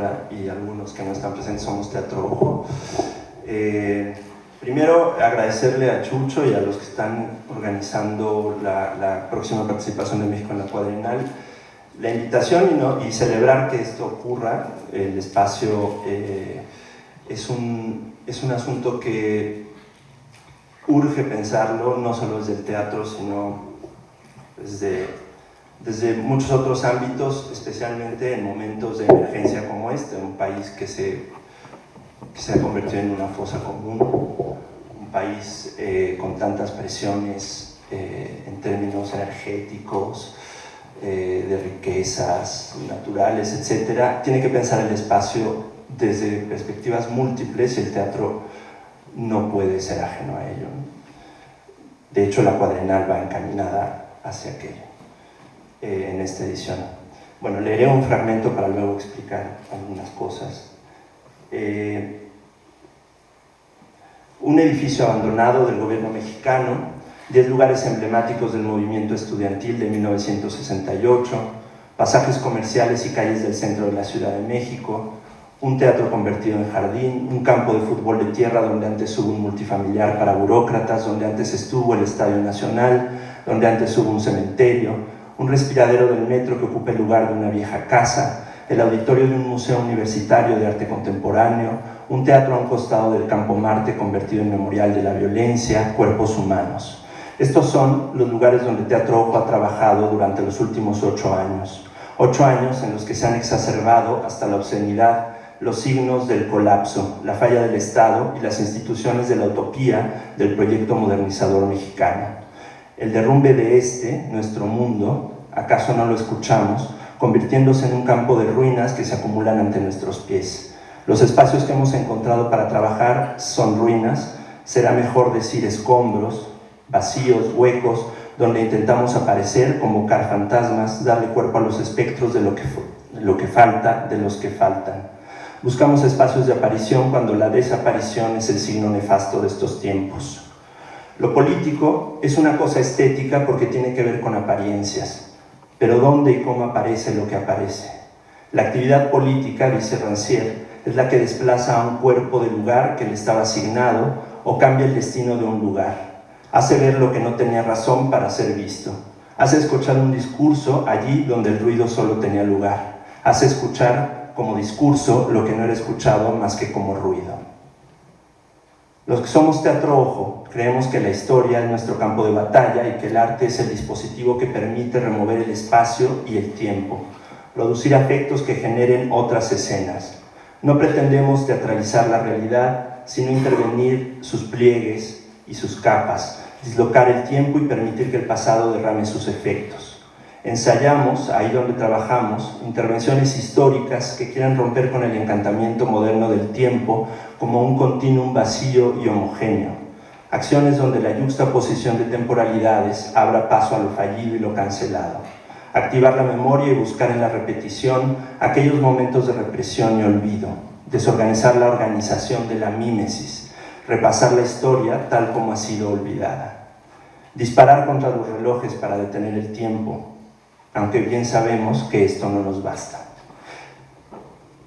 ahora y algunos que no están presentes somos Teatro Ojo. Primero, agradecerle a Chucho y a los que están organizando la próxima participación de México en la Cuadrienal la invitación y celebrar que esto ocurra. El espacio es un asunto que urge pensarlo, no solo desde el teatro, sino desde muchos otros ámbitos, especialmente en momentos de emergencia como este, un país que se ha convertido en una fosa común, un país con tantas presiones en términos energéticos, de riquezas naturales, etc. Tiene que pensar el espacio desde perspectivas múltiples y el teatro no puede ser ajeno a ello. De hecho, la Cuadrienal va encaminada hacia aquello en esta edición. Bueno, leeré un fragmento para luego explicar algunas cosas. Un edificio abandonado del gobierno mexicano, 10 lugares emblemáticos del movimiento estudiantil de 1968, pasajes comerciales y calles del centro de la Ciudad de México, un teatro convertido en jardín, un campo de fútbol de tierra donde antes hubo un multifamiliar para burócratas, donde antes estuvo el Estadio Nacional, donde antes hubo un cementerio, un respiradero del metro que ocupa el lugar de una vieja casa, el auditorio de un museo universitario de arte contemporáneo, un teatro a un costado del Campo Marte convertido en memorial de la violencia, cuerpos humanos. Estos son los lugares donde Teatro Ojo ha trabajado durante los últimos 8 años. 8 años en los que se han exacerbado hasta la obscenidad los signos del colapso, la falla del Estado y las instituciones de la utopía del proyecto modernizador mexicano. El derrumbe de nuestro mundo, ¿acaso no lo escuchamos?, convirtiéndose en un campo de ruinas que se acumulan ante nuestros pies. Los espacios que hemos encontrado para trabajar son ruinas, será mejor decir escombros, vacíos, huecos, donde intentamos aparecer, convocar fantasmas, darle cuerpo a los espectros de lo que falta, de los que faltan. Buscamos espacios de aparición cuando la desaparición es el signo nefasto de estos tiempos. Lo político es una cosa estética porque tiene que ver con apariencias, pero ¿dónde y cómo aparece lo que aparece? La actividad política, dice Rancière, es la que desplaza a un cuerpo del lugar que le estaba asignado o cambia el destino de un lugar. Hace ver lo que no tenía razón para ser visto. Hace escuchar un discurso allí donde el ruido solo tenía lugar. Hace escuchar como discurso lo que no era escuchado más que como ruido. Los que somos Teatro Ojo creemos que la historia es nuestro campo de batalla y que el arte es el dispositivo que permite remover el espacio y el tiempo, producir afectos que generen otras escenas. No pretendemos teatralizar la realidad, sino intervenir sus pliegues y sus capas, dislocar el tiempo y permitir que el pasado derrame sus efectos. Ensayamos, ahí donde trabajamos, intervenciones históricas que quieran romper con el encantamiento moderno del tiempo como un continuum vacío y homogéneo. Acciones donde la yuxtaposición de temporalidades abra paso a lo fallido y lo cancelado. Activar la memoria y buscar en la repetición aquellos momentos de represión y olvido. Desorganizar la organización de la mímesis. Repasar la historia tal como ha sido olvidada. Disparar contra los relojes para detener el tiempo, aunque bien sabemos que esto no nos basta.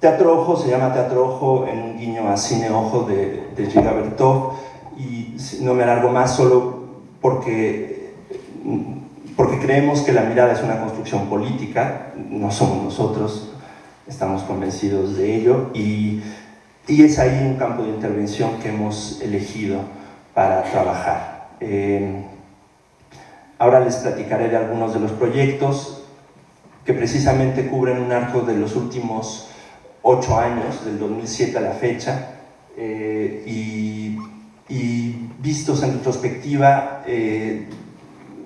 Teatro Ojo se llama Teatro Ojo en un guiño a Cine Ojo de Giga Bertov, y no me alargo más solo porque creemos que la mirada es una construcción política, no somos nosotros, estamos convencidos de ello, y es ahí un campo de intervención que hemos elegido para trabajar. Ahora les platicaré de algunos de los proyectos que precisamente cubren un arco de los últimos 8 años, del 2007 a la fecha, y vistos en retrospectiva,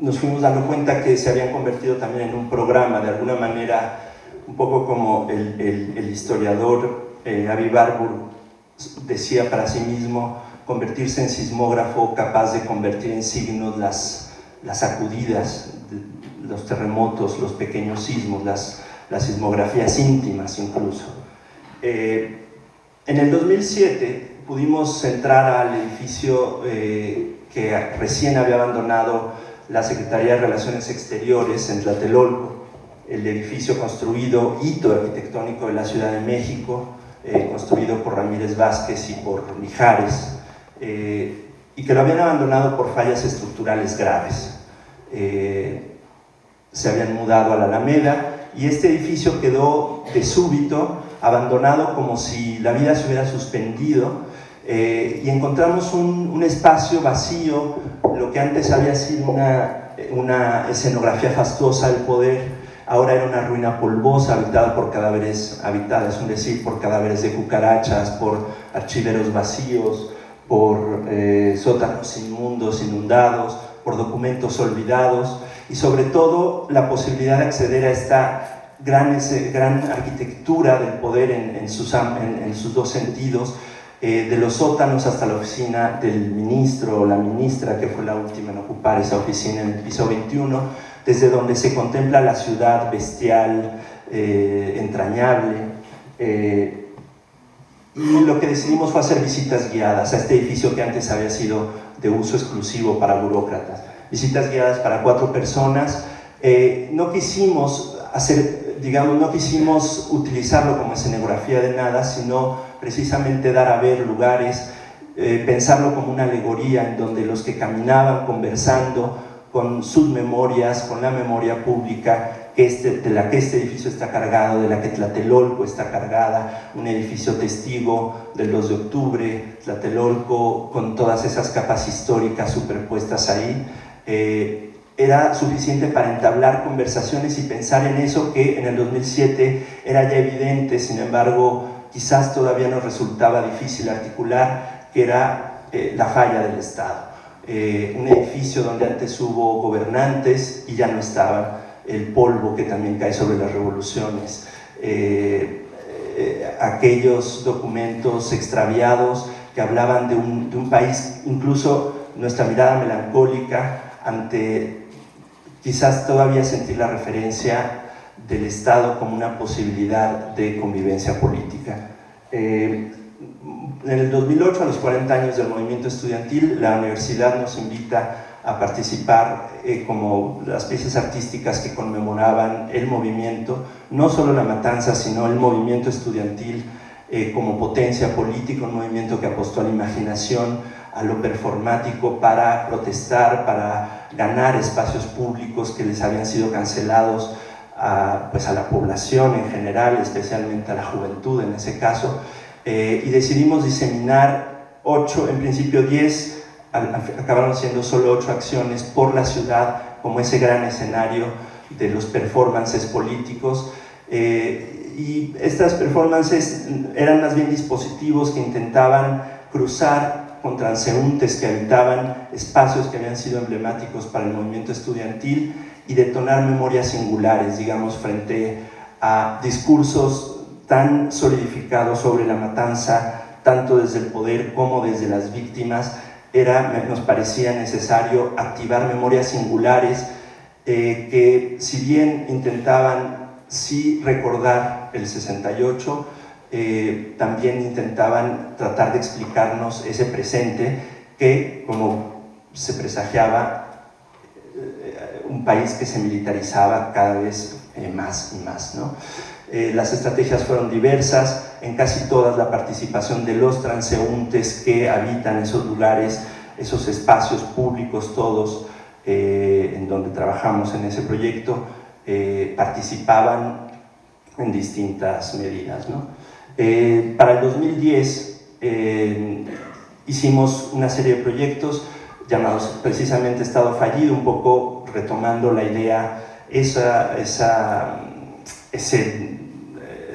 nos fuimos dando cuenta que se habían convertido también en un programa, de alguna manera, un poco como el historiador Avi Warburg decía para sí mismo, convertirse en sismógrafo capaz de convertir en signos las sacudidas, los terremotos, los pequeños sismos, las sismografías íntimas incluso. En el 2007 pudimos entrar al edificio que recién había abandonado la Secretaría de Relaciones Exteriores en Tlatelolco, el edificio construido, hito arquitectónico de la Ciudad de México, construido por Ramírez Vázquez y por Mijares, y que lo habían abandonado por fallas estructurales graves. Se habían mudado a la Alameda y este edificio quedó de súbito abandonado, como si la vida se hubiera suspendido, y encontramos un espacio vacío, lo que antes había sido una escenografía fastuosa del poder. Ahora era una ruina polvosa, habitada, es un decir, por cadáveres de cucarachas, por archiveros vacíos, por sótanos inmundos, inundados, por documentos olvidados, y sobre todo la posibilidad de acceder a esta gran arquitectura del poder en sus dos sentidos, de los sótanos hasta la oficina del ministro o la ministra, que fue la última en ocupar esa oficina en el piso 21, desde donde se contempla la ciudad bestial, entrañable. Y lo que decidimos fue hacer visitas guiadas a este edificio que antes había sido de uso exclusivo para burócratas. Visitas guiadas para 4 personas. No quisimos utilizarlo como escenografía de nada, sino precisamente dar a ver lugares, pensarlo como una alegoría en donde los que caminaban conversando con sus memorias, con la memoria pública de la que este edificio está cargado, de la que Tlatelolco está cargada, un edificio testigo del 2 de octubre, Tlatelolco con todas esas capas históricas superpuestas ahí, era suficiente para entablar conversaciones y pensar en eso que en el 2007 era ya evidente. Sin embargo, quizás todavía nos resultaba difícil articular, que era la falla del Estado. Un edificio donde antes hubo gobernantes y ya no estaban, el polvo que también cae sobre las revoluciones, aquellos documentos extraviados que hablaban de un país, incluso nuestra mirada melancólica ante quizás todavía sentir la referencia del Estado como una posibilidad de convivencia política. En el 2008, a los 40 años del movimiento estudiantil, la universidad nos invita a participar como las piezas artísticas que conmemoraban el movimiento, no solo la matanza, sino el movimiento estudiantil como potencia política, un movimiento que apostó a la imaginación, a lo performático, para protestar, para ganar espacios públicos que les habían sido cancelados a la población en general, especialmente a la juventud en ese caso, y decidimos diseminar 8, en principio 10, acabaron siendo solo 8 acciones por la ciudad como ese gran escenario de los performances políticos, y estas performances eran más bien dispositivos que intentaban cruzar con transeúntes que habitaban espacios que habían sido emblemáticos para el movimiento estudiantil y detonar memorias singulares, digamos, frente a discursos tan solidificados sobre la matanza, tanto desde el poder como desde las víctimas. Nos parecía necesario activar memorias singulares que, si bien intentaban sí recordar el 68, también intentaban tratar de explicarnos ese presente que, como se presagiaba, un país que se militarizaba cada vez más y más, ¿no? Las estrategias fueron diversas, en casi todas la participación de los transeúntes que habitan esos lugares, esos espacios públicos todos en donde trabajamos en ese proyecto, participaban en distintas medidas, ¿no? Para el 2010 hicimos una serie de proyectos llamados precisamente Estado Fallido, un poco retomando la idea,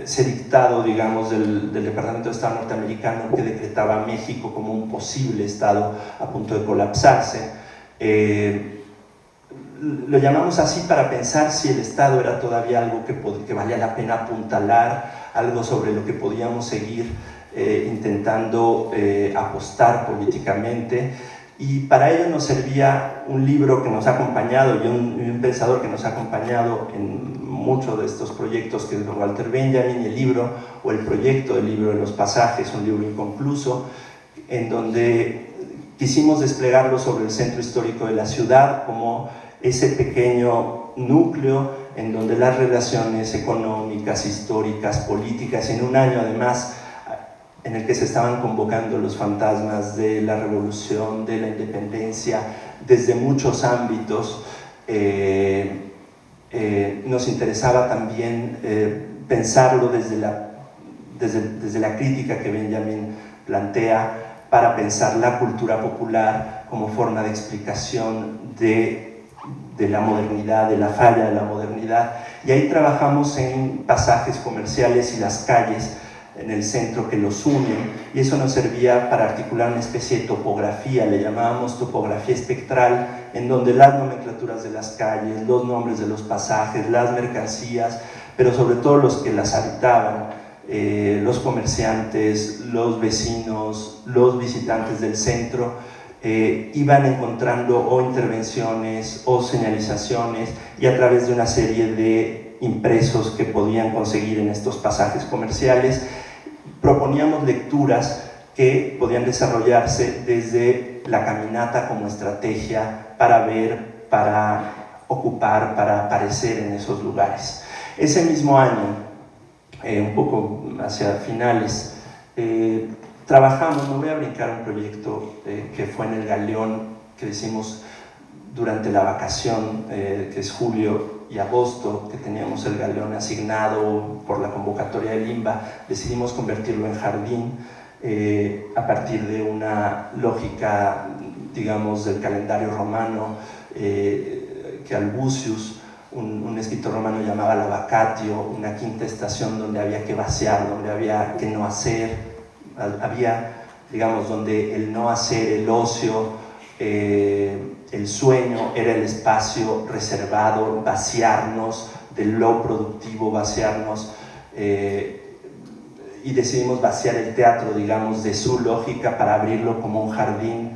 ese dictado, digamos, del Departamento de Estado norteamericano que decretaba a México como un posible Estado a punto de colapsarse. Lo llamamos así para pensar si el Estado era todavía algo que valía la pena apuntalar, algo sobre lo que podíamos seguir intentando apostar políticamente. Y para ello nos servía un libro que nos ha acompañado y un pensador que nos ha acompañado en muchos de estos proyectos, que es Walter Benjamin, el libro o el proyecto del libro de los pasajes, un libro inconcluso, en donde quisimos desplegarlo sobre el centro histórico de la ciudad como ese pequeño núcleo en donde las relaciones económicas, históricas, políticas, en un año además en el que se estaban convocando los fantasmas de la revolución, de la independencia, desde muchos ámbitos, nos interesaba también pensarlo desde la crítica que Benjamin plantea para pensar la cultura popular como forma de explicación de la modernidad, de la falla de la modernidad. Y ahí trabajamos en pasajes comerciales y las calles en el centro que los unen, y eso nos servía para articular una especie de topografía, le llamábamos topografía espectral, en donde las nomenclaturas de las calles, los nombres de los pasajes, las mercancías, pero sobre todo los que las habitaban, los comerciantes, los vecinos, los visitantes del centro, iban encontrando o intervenciones o señalizaciones, y a través de una serie de impresos que podían conseguir en estos pasajes comerciales, proponíamos lecturas que podían desarrollarse desde la caminata como estrategia para ver, para ocupar, para aparecer en esos lugares. Ese mismo año, un poco hacia finales, trabajamos, me voy a brincar un proyecto que fue en el Galeón, que hicimos durante la vacación, que es julio y agosto, que teníamos el Galeón asignado por la convocatoria del INBA. Decidimos convertirlo en jardín a partir de una lógica, digamos, del calendario romano, que Albucius, un escritor romano, llamaba la vacatio, una quinta estación donde había que vaciar, donde había que no hacer, había, digamos, donde el no hacer, el ocio, el sueño era el espacio reservado, vaciarnos de lo productivo, vaciarnos, y decidimos vaciar el teatro, digamos, de su lógica para abrirlo como un jardín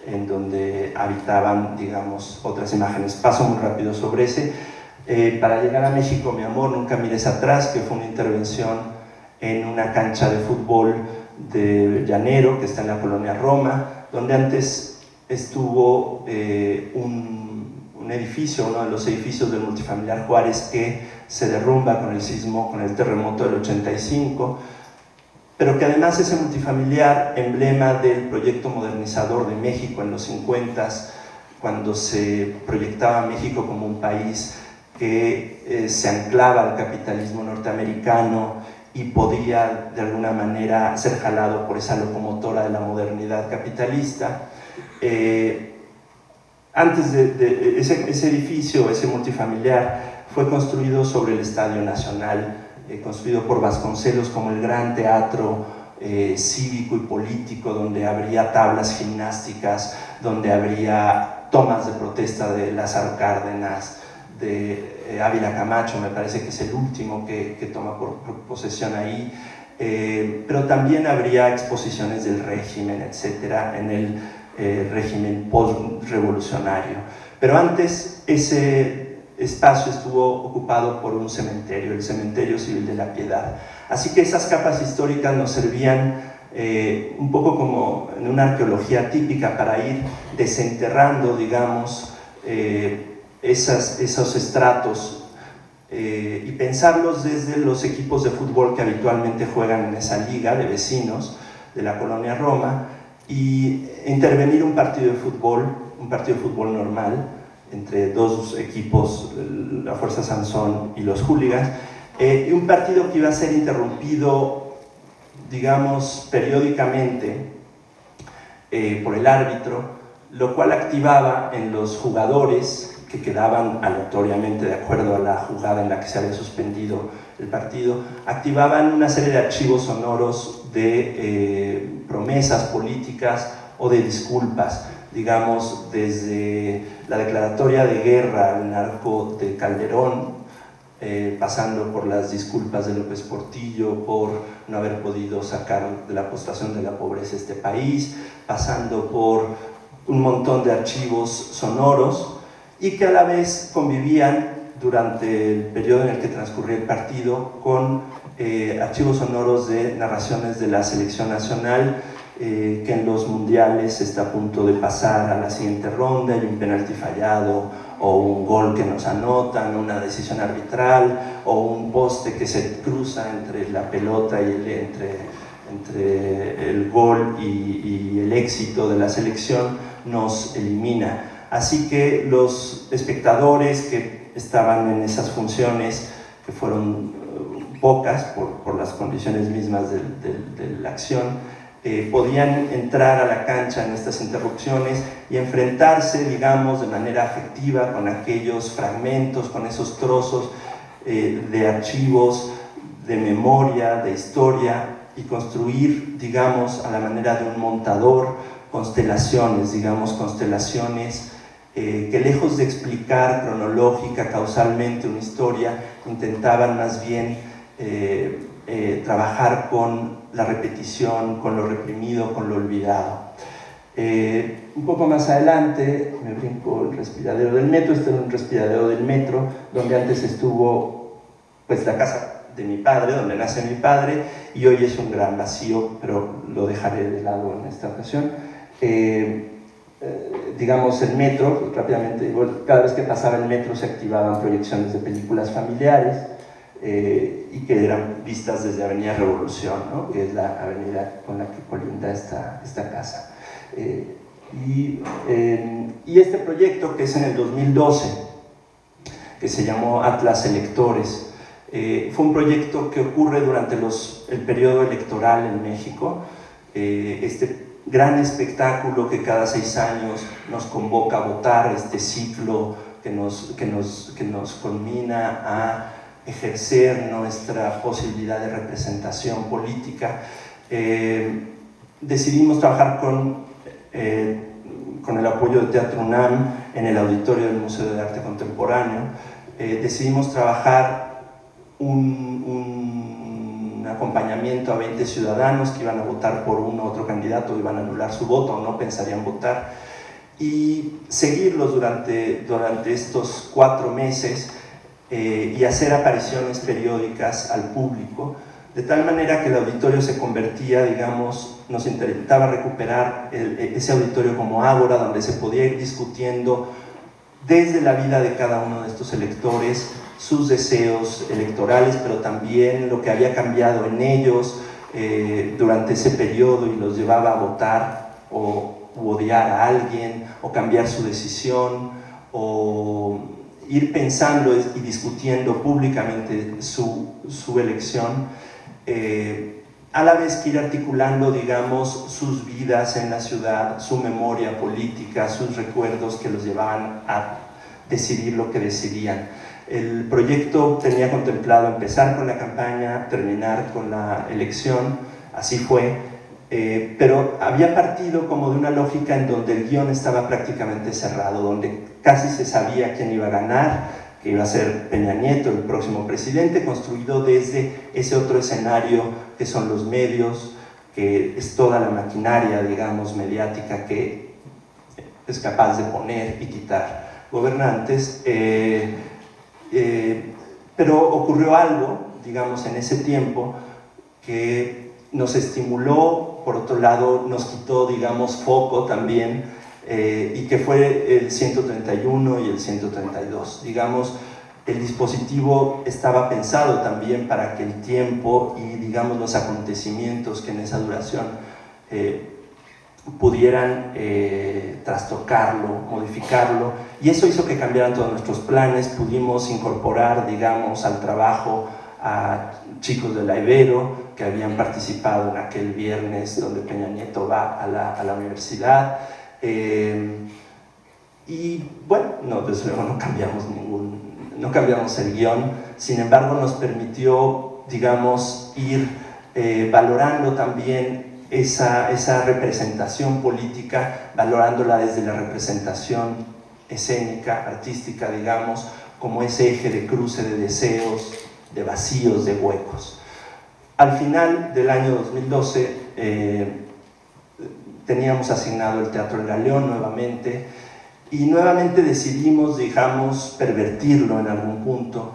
en donde habitaban, digamos, otras imágenes. Paso muy rápido sobre ese. Para llegar a México, mi amor, nunca mires atrás, que fue una intervención en una cancha de fútbol de Llanero, que está en la colonia Roma, donde antes estuvo un edificio, uno de los edificios del multifamiliar Juárez, que se derrumba con el sismo, con el terremoto del 85, pero que además ese multifamiliar, emblema del proyecto modernizador de México en los 50s, cuando se proyectaba México como un país que se anclaba al capitalismo norteamericano y podía de alguna manera ser jalado por esa locomotora de la modernidad capitalista. Antes de ese edificio, ese multifamiliar, fue construido sobre el Estadio Nacional, construido por Vasconcelos como el gran teatro cívico y político, donde habría tablas gimnásticas, donde habría tomas de protesta de Lázaro Cárdenas, de Ávila Camacho, me parece que es el último que toma por posesión ahí, pero también habría exposiciones del régimen, etcétera, en el régimen post-revolucionario. Pero antes ese espacio estuvo ocupado por un cementerio, el Cementerio Civil de la Piedad. Así que esas capas históricas nos servían un poco como en una arqueología típica para ir desenterrando, digamos, esos estratos y pensarlos desde los equipos de fútbol que habitualmente juegan en esa liga de vecinos de la colonia Roma, y intervenir un partido de fútbol normal entre dos equipos, la Fuerza Sansón y los Hooligans, un partido que iba a ser interrumpido, digamos, periódicamente por el árbitro, lo cual activaba en los jugadores, que quedaban aleatoriamente de acuerdo a la jugada en la que se había suspendido el partido, activaban una serie de archivos sonoros de promesas políticas o de disculpas, digamos, desde la declaratoria de guerra al narco de Calderón, pasando por las disculpas de López Portillo por no haber podido sacar de la postración de la pobreza este país, pasando por un montón de archivos sonoros, y que a la vez convivían durante el periodo en el que transcurría el partido con archivos sonoros de narraciones de la selección nacional, que en los mundiales está a punto de pasar a la siguiente ronda, hay un penalti fallado o un gol que nos anotan, una decisión arbitral o un poste que se cruza entre la pelota y entre el gol y el éxito de la selección nos elimina. Así que los espectadores que estaban en esas funciones, que fueron pocas por las condiciones mismas de la acción, podían entrar a la cancha en estas interrupciones y enfrentarse, digamos, de manera afectiva con aquellos fragmentos, con esos trozos de archivos, de memoria, de historia, y construir, digamos, a la manera de un montador, constelaciones, digamos, constelaciones que lejos de explicar cronológica, causalmente una historia, intentaban más bien trabajar con la repetición, con lo reprimido, con lo olvidado. Un poco más adelante me brinco el respiradero del metro. Este era un respiradero del metro donde antes estuvo pues la casa de mi padre, donde nace mi padre, y hoy es un gran vacío, pero lo dejaré de lado en esta ocasión. Digamos, el metro, rápidamente, cada vez que pasaba el metro se activaban proyecciones de películas familiares, y que eran vistas desde Avenida Revolución, ¿no?, que es la avenida con la que colinda esta casa. Y este proyecto, que es en el 2012, que se llamó Atlas Electores, fue un proyecto que ocurre durante el periodo electoral en México. Este gran espectáculo que cada 6 años nos convoca a votar, este ciclo que nos culmina a ejercer nuestra posibilidad de representación política. Decidimos trabajar con el apoyo de Teatro UNAM en el auditorio del Museo de Arte Contemporáneo. Decidimos trabajar un acompañamiento a 20 ciudadanos que iban a votar por uno u otro candidato, iban a anular su voto o no pensarían votar, y seguirlos durante estos 4 meses y hacer apariciones periódicas al público, de tal manera que el auditorio se convertía, digamos, nos intentaba recuperar ese auditorio como ágora, donde se podía ir discutiendo desde la vida de cada uno de estos electores, sus deseos electorales, pero también lo que había cambiado en ellos durante ese periodo y los llevaba a votar o odiar a alguien, o cambiar su decisión, o ir pensando y discutiendo públicamente su elección, a la vez que ir articulando, digamos, sus vidas en la ciudad, su memoria política, sus recuerdos que los llevaban a decidir lo que decidían. El proyecto tenía contemplado empezar con la campaña, terminar con la elección, así fue, pero había partido como de una lógica en donde el guión estaba prácticamente cerrado, donde casi se sabía quién iba a ganar, que iba a ser Peña Nieto, el próximo presidente, construido desde ese otro escenario que son los medios, que es toda la maquinaria, digamos, mediática que es capaz de poner y quitar gobernantes. Pero ocurrió algo, digamos, en ese tiempo que nos estimuló, por otro lado nos quitó, digamos, foco también, y que fue el 131 y el 132. Digamos, el dispositivo estaba pensado también para que el tiempo y, digamos, los acontecimientos que en esa duración pudieran trastocarlo, modificarlo, y eso hizo que cambiaran todos nuestros planes. Pudimos incorporar, digamos, al trabajo a chicos de la Ibero que habían participado en aquel viernes donde Peña Nieto va a la universidad, y bueno, no, desde luego no cambiamos el guión. Sin embargo, nos permitió, digamos, ir valorando también esa representación política, valorándola desde la representación escénica, artística, digamos, como ese eje de cruce de deseos, de vacíos, de huecos. Al final del año 2012 teníamos asignado el Teatro El Galeón nuevamente, y nuevamente decidimos, digamos, pervertirlo en algún punto,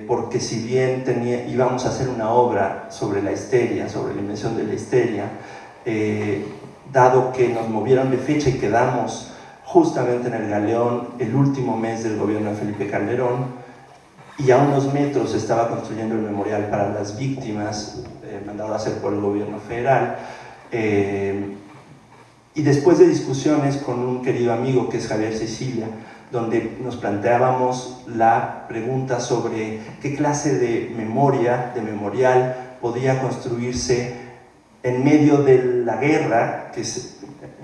porque si bien íbamos a hacer una obra sobre la histeria, sobre la invención de la histeria, dado que nos movieron de fecha y quedamos justamente en el Galeón el último mes del gobierno de Felipe Calderón, y a unos metros se estaba construyendo el memorial para las víctimas, mandado a hacer por el gobierno federal, y después de discusiones con un querido amigo que es Javier Sicilia, donde nos planteábamos la pregunta sobre qué clase de memoria, de memorial, podía construirse en medio de la guerra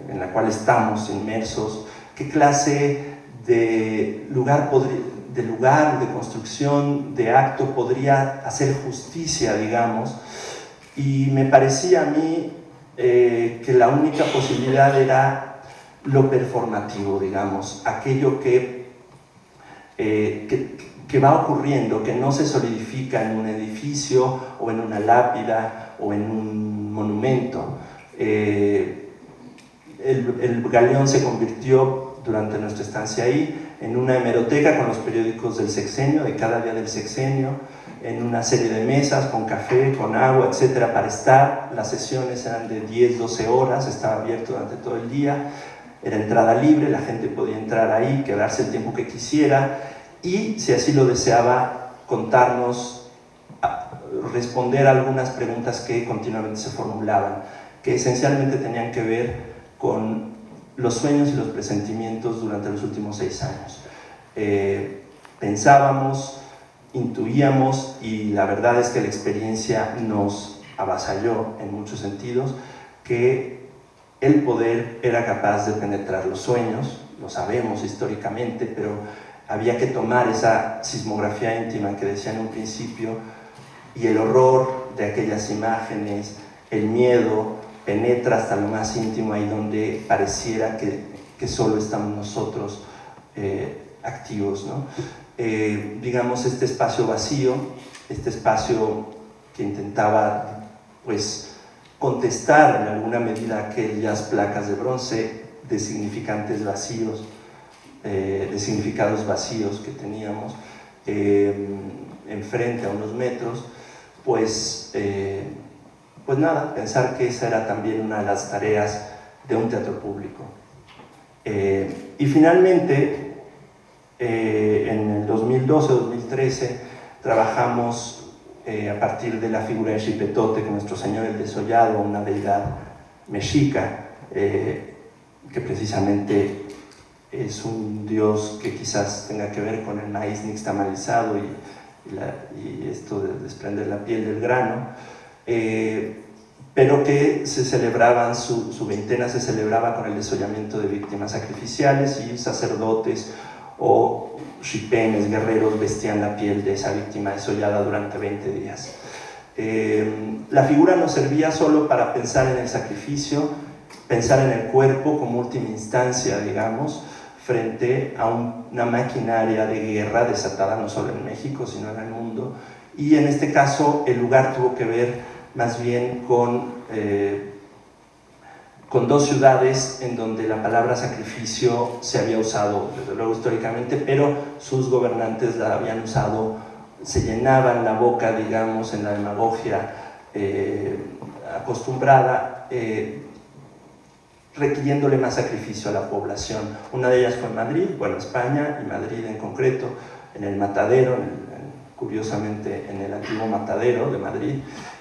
en la cual estamos inmersos, qué clase de lugar, de construcción, de acto podría hacer justicia, digamos. Y me parecía a mí que la única posibilidad era lo performativo, digamos, aquello que va ocurriendo, que no se solidifica en un edificio o en una lápida o en un monumento. El Galeón se convirtió durante nuestra estancia ahí en una hemeroteca con los periódicos del sexenio, de cada día del sexenio, en una serie de mesas con café, con agua, etcétera, para estar. Las sesiones eran de 10-12 horas, estaba abierto durante todo el día, era entrada libre, la gente podía entrar ahí, quedarse el tiempo que quisiera y, si así lo deseaba, contarnos, responder a algunas preguntas que continuamente se formulaban, que esencialmente tenían que ver con los sueños y los presentimientos durante los últimos 6 años. Pensábamos, intuíamos, y la verdad es que la experiencia nos avasalló en muchos sentidos, que el poder era capaz de penetrar los sueños, lo sabemos históricamente, pero había que tomar esa sismografía íntima que decía en un principio, y el horror de aquellas imágenes, el miedo, penetra hasta lo más íntimo, ahí donde pareciera que solo estamos nosotros activos, ¿no? Digamos, este espacio vacío, este espacio que intentaba, pues, contestar en alguna medida aquellas placas de bronce de significantes vacíos, de significados vacíos que teníamos enfrente a unos metros, pues nada, pensar que esa era también una de las tareas de un teatro público. Y finalmente, en el 2012-2013, trabajamos a partir de la figura de Xipetote con nuestro Señor el Desollado, una deidad mexica, que precisamente es un dios que quizás tenga que ver con el maíz nixtamalizado y esto de desprender la piel del grano, pero que se celebraban, su veintena se celebraba con el desollamiento de víctimas sacrificiales, y sacerdotes o xipenes, guerreros, vestían la piel de esa víctima desollada durante 20 días. La figura nos servía solo para pensar en el sacrificio, pensar en el cuerpo como última instancia, digamos, frente a una maquinaria de guerra desatada no solo en México, sino en el mundo. Y en este caso el lugar tuvo que ver más bien con 2 ciudades en donde la palabra sacrificio se había usado, desde luego históricamente, pero sus gobernantes la habían usado, se llenaban la boca, digamos, en la demagogia acostumbrada, requiriéndole más sacrificio a la población. Una de ellas fue en Madrid, bueno, España, y Madrid en concreto, en el Matadero, curiosamente en el antiguo Matadero de Madrid,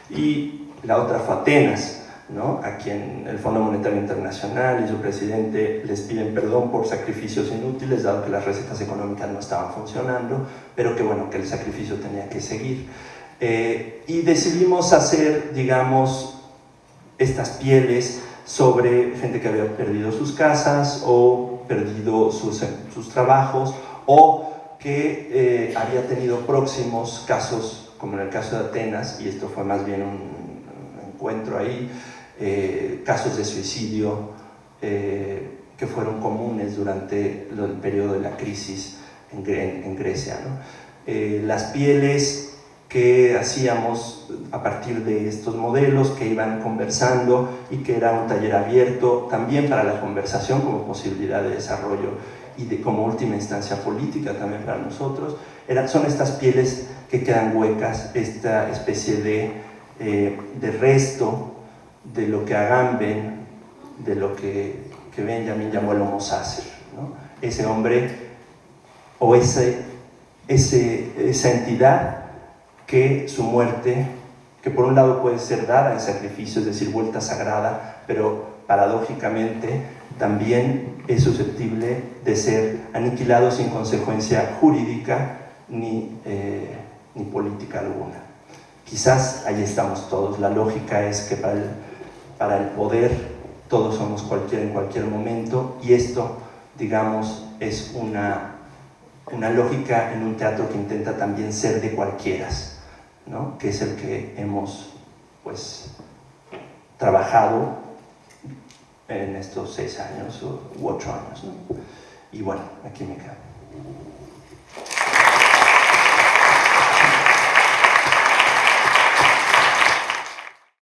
y la otra fue Atenas, ¿no? A quien el Fondo Monetario Internacional y su presidente les piden perdón por sacrificios inútiles, dado que las recetas económicas no estaban funcionando, pero que bueno, que el sacrificio tenía que seguir. Y decidimos hacer, digamos, estas pieles sobre gente que había perdido sus casas o perdido sus trabajos, o que había tenido próximos casos, como en el caso de Atenas, y esto fue más bien un encuentro ahí, casos de suicidio que fueron comunes durante el periodo de la crisis en Grecia, ¿no? Las pieles que hacíamos a partir de estos modelos que iban conversando, y que era un taller abierto también para la conversación como posibilidad de desarrollo y como última instancia política también para nosotros, son estas pieles que quedan huecas, esta especie de resto de lo que Agamben, de lo que Benjamin llamó el Homo Sacer, ¿no? Ese hombre o esa entidad que su muerte, que por un lado puede ser dada en sacrificio, es decir, vuelta sagrada, pero paradójicamente también es susceptible de ser aniquilado sin consecuencia jurídica ni política alguna. Quizás ahí estamos todos. La lógica es que para el poder todos somos cualquiera en cualquier momento, y esto, digamos, es una lógica en un teatro que intenta también ser de cualquieras, ¿no? Que es el que hemos, pues, trabajado en estos 6 años u 8 años, ¿no? Y bueno, aquí me quedo.